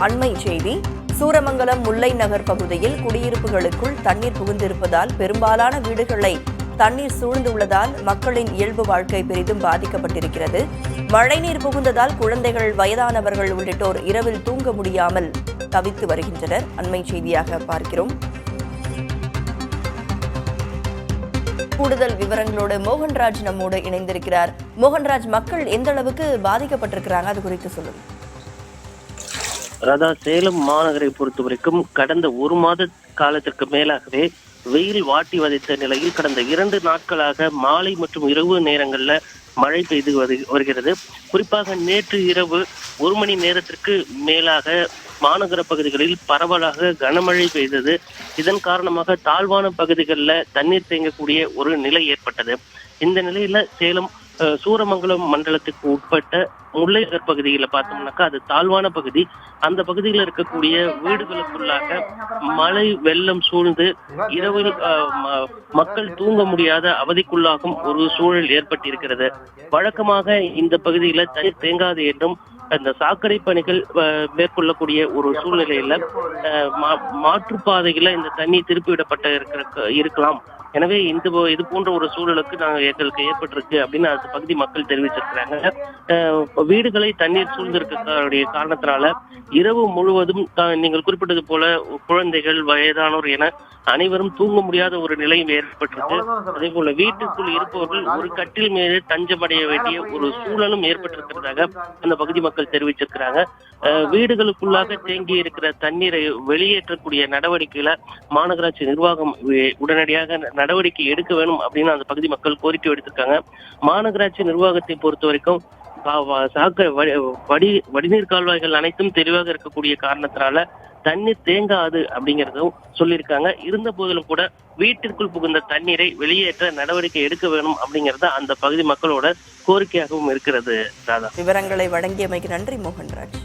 அண்மை செய்தி. சூரமங்கலம் முல்லை நகர் பகுதியில் குடியிருப்புகளுக்குள் தண்ணீர் புகுந்திருப்பதால் பெரும்பாலான வீடுகளை தண்ணீர் சூழ்ந்துள்ளதால் மக்களின் இயல்பு வாழ்க்கை பெரிதும் பாதிக்கப்பட்டிருக்கிறது. மழைநீர் புகுந்ததால் குழந்தைகள், வயதானவர்கள் உள்ளிட்டோர் இரவில் தூங்க முடியாமல் தவித்து வருகின்றனர். அண்மை செய்தியாக பார்க்கிறோம். கூடுதல் விவரங்களோடு மோகன்ராஜ் நம்மோடு இணைந்திருக்கிறார். மோகன்ராஜ், மக்கள் எந்த அளவுக்கு பாதிக்கப்பட்டிருக்கிறாங்க, அது குறித்து சொல்லுங்க. ராதா, சேலம் மாநகரை பொறுத்த வரைக்கும் கடந்த ஒரு மாத காலத்திற்கு மேலாகவே வெயில் வாட்டி வதைத்த நிலையில் கடந்த 2 நாட்களாக மாலை மற்றும் இரவு நேரங்கள்ல மழை பெய்து வருகிறது. குறிப்பாக நேற்று இரவு 1 மணி நேரத்திற்கு மேலாக மாநகர பகுதிகளில் பரவலாக கனமழை பெய்தது. இதன் காரணமாக தாழ்வான பகுதிகளில் தண்ணீர் தேங்கக்கூடிய ஒரு நிலை ஏற்பட்டது. இந்த நிலையில சேலம் சூரமங்கலம் மண்டலத்துக்கு உட்பட்ட முல்லை நகர் பகுதியில பார்த்தோம்னாக்கா அது தாழ்வான பகுதி. அந்த பகுதியில் இருக்கக்கூடிய வீடுகளுக்குள்ளாக மழை வெள்ளம் சூழ்ந்து இரவில் மக்கள் தூங்க முடியாத அவதிக்குள்ளாகும் ஒரு சூழல் ஏற்பட்டிருக்கிறது. வழக்கமாக இந்த பகுதியில தண்ணீர் தேங்காது என்றும் அந்த சாக்கடை பணிகள் மேற்கொள்ளக்கூடிய ஒரு சூழ்நிலையில மாற்றுப்பாதையில இந்த தண்ணி திருப்பிவிடப்பட்ட இருக்கலாம். எனவே இது போன்ற ஒரு சூழலுக்கு எங்களுக்கு ஏற்பட்டிருக்கு அப்படின்னு அந்த பகுதி மக்கள் தெரிவிச்சிருக்கிறாங்க. வீடுகளை தண்ணீர் சூழ்ந்திருக்கக்கூடிய காரணத்தினால இரவு முழுவதும் நீங்கள் குறிப்பிட்டது போல குழந்தைகள், வயதானோர் என அனைவரும் தூங்க முடியாத ஒரு நிலையும் ஏற்பட்டிருக்கு. அதே போல வீட்டுக்குள் இருப்பவர்கள் ஒரு கட்டில் மீது தஞ்சமடைய வேண்டிய ஒரு சூழலும் ஏற்பட்டிருக்கிறதாக அந்த பகுதி மக்கள் தெரிவிச்சிருக்கிறாங்க. வீடுகளுக்குள்ளாக தேங்கி இருக்கிற தண்ணீரை வெளியேற்றக்கூடிய நடவடிக்கையில மாநகராட்சி நிர்வாகம் உடனடியாக நடவடிக்கை எடுக்க வேணும் அப்படின்னு அந்த பகுதி மக்கள் கோரிக்கை விடுத்திருக்காங்க. மாநகராட்சி நிர்வாகத்தை பொறுத்த வரைக்கும் வடிநீர் கால்வாய்கள் அனைத்தும் தெளிவாக இருக்கக்கூடிய காரணத்தினால தண்ணீர் தேங்காது அப்படிங்கிறதும் சொல்லியிருக்காங்க. இருந்த போதிலும் கூட வீட்டிற்குள் புகுந்த தண்ணீரை வெளியேற்ற நடவடிக்கை எடுக்க வேணும் அப்படிங்கறது அந்த பகுதி மக்களோட கோரிக்கையாகவும் இருக்கிறது. விவரங்களை வழங்கியமைக்கு நன்றி மோகன்ராஜ்.